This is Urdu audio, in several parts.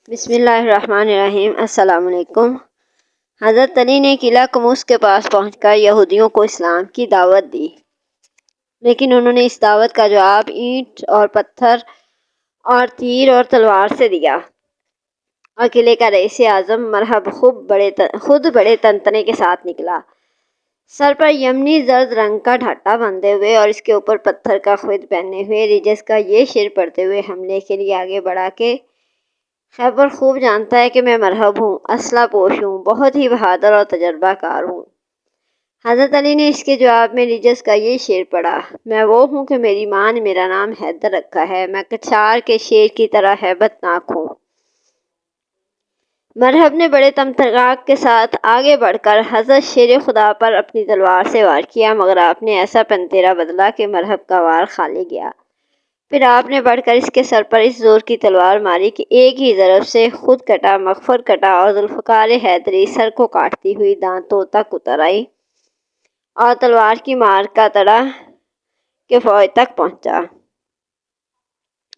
بسم اللہ الرحمن الرحیم۔ السلام علیکم۔ حضرت علی نے قلعہ قموس کے پاس پہنچ کر یہودیوں کو اسلام کی دعوت دی، لیکن انہوں نے اس دعوت کا جواب اینٹ اور پتھر اور تیر اور تلوار سے دیا، اور قلعے کا رئیس اعظم مرحب خود بڑے تنتنے کے ساتھ نکلا، سر پر یمنی زرد رنگ کا ڈھاٹا باندھے ہوئے اور اس کے اوپر پتھر کا خود پہنے ہوئے، رجس کا یہ شعر پڑھتے ہوئے حملے کے لیے آگے بڑھا کہ خیبر خوب جانتا ہے کہ میں مرحب ہوں، اسلحہ پوش ہوں، بہت ہی بہادر اور تجربہ کار ہوں۔ حضرت علی نے اس کے جواب میں رجس کا یہ شعر پڑھا: میں وہ ہوں کہ میری ماں نے میرا نام حیدر رکھا ہے، میں کچھار کے شیر کی طرح ہیبت ناک ہوں۔ مرحب نے بڑے تمطراق کے ساتھ آگے بڑھ کر حضرت شیر خدا پر اپنی تلوار سے وار کیا، مگر آپ نے ایسا پنتیرا بدلا کہ مرحب کا وار خالی گیا۔ پھر آپ نے بڑھ کر اس کے سر پر اس زور کی تلوار ماری کہ ایک ہی ضرب سے خود کٹا، مغفر کٹا اور ذوالفقار حیدری سر کو کاٹتی ہوئی دانتوں تک اتر آئی اور تلوار کی مار کا تڑا کے فوج تک پہنچا،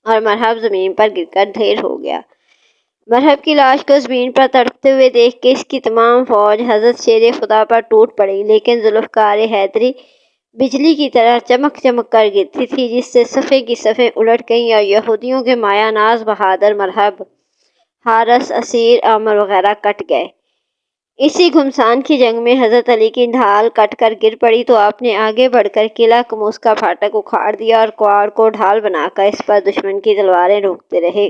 اور مرحب زمین پر گر کر ڈھیر ہو گیا۔ مرحب کی لاش کو زمین پر تڑپتے ہوئے دیکھ کے اس کی تمام فوج حضرت شیر خدا پر ٹوٹ پڑی، لیکن ذوالفقار حیدری بجلی کی طرح چمک چمک کر گرتی تھی، جس سے صفیں کی صفیں الٹ گئیں اور یہودیوں کے مایہ ناز بہادر مرحب، حارث، اسیر، عامر وغیرہ کٹ گئے۔ اسی گھمسان کی جنگ میں حضرت علی کی ڈھال کٹ کر گر پڑی تو آپ نے آگے بڑھ کر قلعہ قموس کا پھاٹک اکھاڑ دیا اور کواڑ کو ڈھال بنا کر اس پر دشمن کی تلواریں روکتے رہے۔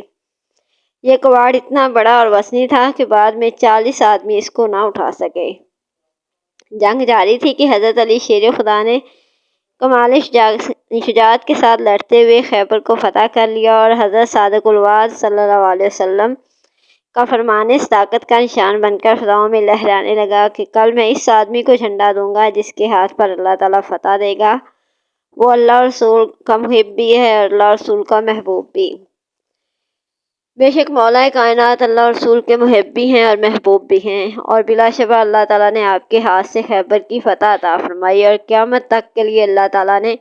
یہ کواڑ اتنا بڑا اور وزنی تھا کہ بعد میں 40 آدمی اس کو نہ اٹھا سکے۔ جنگ جاری تھی کہ حضرت علی شیر خدا نے کمال شجاعت کے ساتھ لڑتے ہوئے خیبر کو فتح کر لیا، اور حضرت صادق الوعد صلی اللہ علیہ وسلم کا فرمان صداقت کا نشان بن کر فضاؤں میں لہرانے لگا کہ کل میں اس آدمی کو جھنڈا دوں گا جس کے ہاتھ پر اللہ تعالیٰ فتح دے گا، وہ اللہ رسول کا محب بھی ہے اور اللہ رسول کا محبوب بھی۔ بے شک مولا کائنات اللہ رسول کے محب بھی ہیں اور محبوب بھی ہیں، اور بلا شبہ اللہ تعالیٰ نے آپ کے ہاتھ سے خیبر کی فتح عطا فرمائی، اور قیامت تک کے لیے اللہ تعالیٰ نے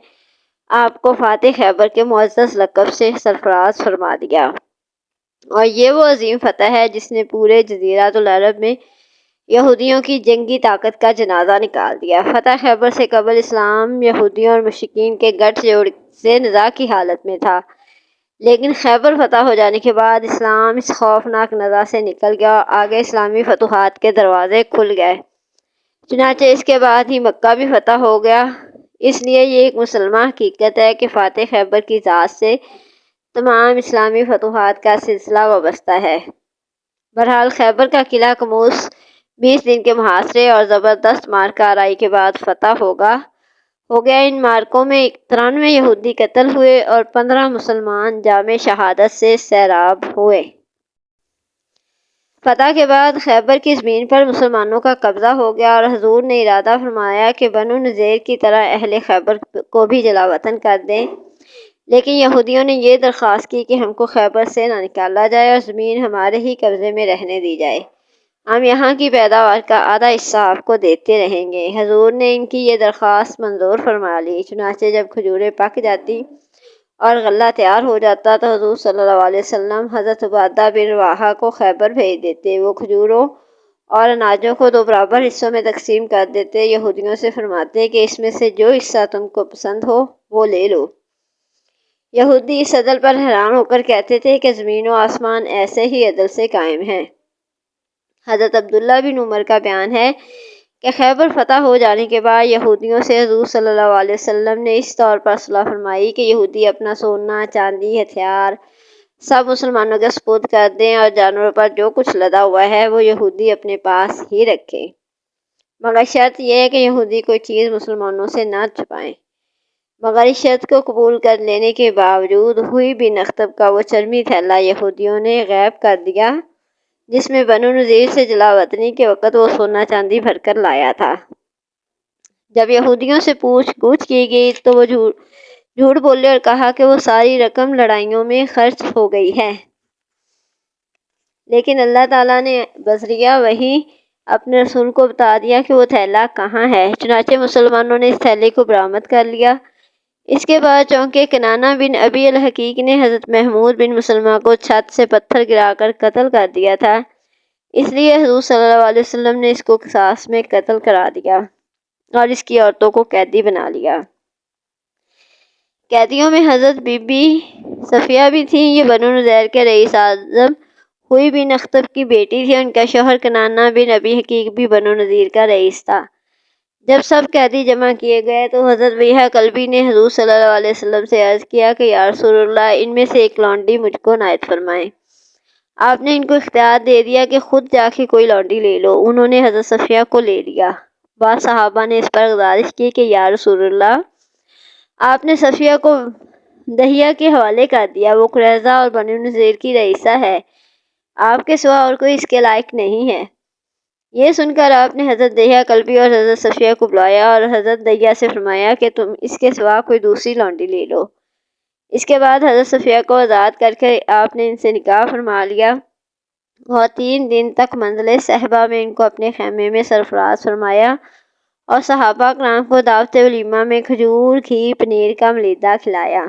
آپ کو فاتح خیبر کے معزز لقب سے سرفراز فرما دیا۔ اور یہ وہ عظیم فتح ہے جس نے پورے جزیرۃ العرب میں یہودیوں کی جنگی طاقت کا جنازہ نکال دیا۔ فتح خیبر سے قبل اسلام یہودیوں اور مشرکین کے گٹھ جوڑ سے نزاع کی حالت میں تھا، لیکن خیبر فتح ہو جانے کے بعد اسلام اس خوفناک نزاع سے نکل گیا اور آگے اسلامی فتوحات کے دروازے کھل گئے۔ چنانچہ اس کے بعد ہی مکہ بھی فتح ہو گیا۔ اس لیے یہ ایک مسلمہ حقیقت ہے کہ فاتح خیبر کی ذات سے تمام اسلامی فتوحات کا سلسلہ وابستہ ہے۔ بہرحال خیبر کا قلعہ قموس 20 دن کے محاصرے اور زبردست مارکہ آرائی کے بعد فتح ہو گیا۔ ان مارکوں میں 93 یہودی قتل ہوئے اور 15 مسلمان جام شہادت سے سیراب ہوئے۔ فتح کے بعد خیبر کی زمین پر مسلمانوں کا قبضہ ہو گیا، اور حضور نے ارادہ فرمایا کہ بنو نذیر کی طرح اہل خیبر کو بھی جلا وطن کر دیں، لیکن یہودیوں نے یہ درخواست کی کہ ہم کو خیبر سے نہ نکالا جائے اور زمین ہمارے ہی قبضے میں رہنے دی جائے، ہم یہاں کی پیداوار کا آدھا حصہ آپ کو دیتے رہیں گے۔ حضور نے ان کی یہ درخواست منظور فرما لی۔ چنانچہ جب کھجوریں پک جاتی اور غلہ تیار ہو جاتا تو حضور صلی اللہ علیہ وسلم حضرت عبادہ بن رواحہ کو خیبر بھیج دیتے، وہ کھجوروں اور اناجوں کو 2 برابر حصوں میں تقسیم کر دیتے، یہودیوں سے فرماتے کہ اس میں سے جو حصہ تم کو پسند ہو وہ لے لو۔ یہودی اس عدل پر حیران ہو کر کہتے تھے کہ زمین و آسمان ایسے ہی عدل سے قائم ہیں۔ حضرت عبداللہ بن عمر کا بیان ہے کہ خیبر فتح ہو جانے کے بعد یہودیوں سے حضور صلی اللہ علیہ وسلم نے اس طور پر صلح فرمائی کہ یہودی اپنا سونا، چاندی، ہتھیار سب مسلمانوں کے سپرد کر دیں، اور جانوروں پر جو کچھ لدا ہوا ہے وہ یہودی اپنے پاس ہی رکھیں، مگر شرط یہ ہے کہ یہودی کوئی چیز مسلمانوں سے نہ چھپائیں۔ مگر اس شرط کو قبول کر لینے کے باوجود ہوئی بن اخطب کا وہ چرمی تھیلا یہودیوں نے غائب کر دیا جس میں بنو نذیر سے جلا وطنی کے وقت وہ سونا چاندی بھر کر لایا تھا۔ جب یہودیوں سے پوچھ گچھ کی گئی تو وہ جھوٹ بولے اور کہا کہ وہ ساری رقم لڑائیوں میں خرچ ہو گئی ہے، لیکن اللہ تعالیٰ نے بذریعہ وحی اپنے رسول کو بتا دیا کہ وہ تھیلا کہاں ہے۔ چنانچہ مسلمانوں نے اس تھیلے کو برآمد کر لیا۔ اس کے بعد چونکہ کنانہ بن ابی الحقیق نے حضرت محمود بن مسلمہ کو چھت سے پتھر گرا کر قتل کر دیا تھا، اس لیے حضور صلی اللہ علیہ وسلم نے اس کو قصاص میں قتل کرا دیا اور اس کی عورتوں کو قیدی بنا لیا۔ قیدیوں میں حضرت بی بی صفیہ بھی تھیں، یہ بنو نذیر کے رئیس اعظم ہوئی بن اخطب کی بیٹی تھی۔ ان کا شوہر کنانہ بن ابی حقیق بھی بنو نذیر کا رئیس تھا۔ جب سب قیدی جمع کیے گئے تو حضرت بیہا کلبی نے حضور صلی اللہ علیہ وسلم سے عرض کیا کہ یا رسول اللہ، ان میں سے ایک لونڈی مجھ کو عنایت فرمائیں۔ آپ نے ان کو اختیار دے دیا کہ خود جا کے کوئی لونڈی لے لو۔ انہوں نے حضرت صفیہ کو لے لیا۔ بعض صحابہ نے اس پر گزارش کی کہ یا رسول اللہ، آپ نے صفیہ کو دہیہ کے حوالے کر دیا، وہ قریظہ اور بنو نذیر کی رئیسہ ہے، آپ کے سوا اور کوئی اس کے لائق نہیں ہے۔ یہ سن کر آپ نے حضرت دہیہ کلبی اور حضرت صفیہ کو بلایا اور حضرت دہیہ سے فرمایا کہ تم اس کے سوا کوئی دوسری لونڈی لے لو۔ اس کے بعد حضرت صفیہ کو آزاد کر کے آپ نے ان سے نکاح فرما لیا اور 3 دن تک منزل صحبہ میں ان کو اپنے خیمے میں سرفراز فرمایا اور صحابہ کرام کو دعوت ولیمہ میں کھجور، گھی، پنیر کا ملیدہ کھلایا۔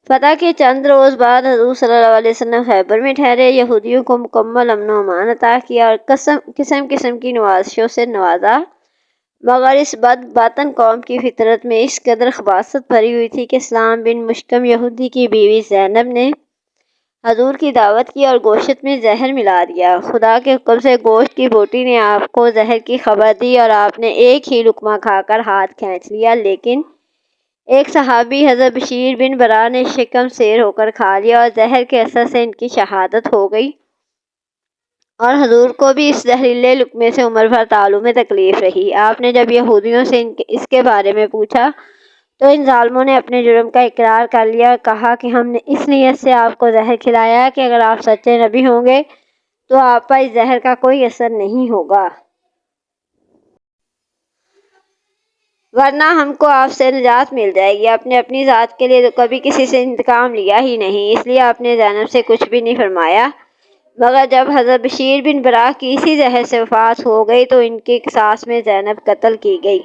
فتح کے چند روز بعد حضور صلی اللہ علیہ وسلم خیبر میں ٹھہرے، یہودیوں کو مکمل امن و امان عطا کیا اور قسم قسم کی نوازشوں سے نوازا، مگر اس بد باطن قوم کی فطرت میں اس قدر خباثت بھری ہوئی تھی کہ اسلام بن مشکم یہودی کی بیوی زینب نے حضور کی دعوت کی اور گوشت میں زہر ملا دیا۔ خدا کے حکم سے گوشت کی بوٹی نے آپ کو زہر کی خبر دی اور آپ نے ایک ہی لقمہ کھا کر ہاتھ کھینچ لیا، لیکن ایک صحابی حضرت بشیر بن برا نے شکم سیر ہو کر کھا لیا اور زہر کے اثر سے ان کی شہادت ہو گئی اور حضور کو بھی اس زہریلے لقمے سے عمر بھر تعالوں میں تکلیف رہی۔ آپ نے جب یہودیوں سے اس کے بارے میں پوچھا تو ان ظالموں نے اپنے جرم کا اقرار کر لیا اور کہا کہ ہم نے اس نیت سے آپ کو زہر کھلایا کہ اگر آپ سچے نبی ہوں گے تو آپ پر اس زہر کا کوئی اثر نہیں ہوگا، ورنہ ہم کو آپ سے نجات مل جائے گی۔ آپ نے اپنی ذات کے لیے تو کبھی کسی سے انتقام لیا ہی نہیں، اس لیے آپ نے زینب سے کچھ بھی نہیں فرمایا، مگر جب حضرت بشیر بن برا کی اسی زہر سے وفات ہو گئی تو ان کی قصاص میں زینب قتل کی گئی۔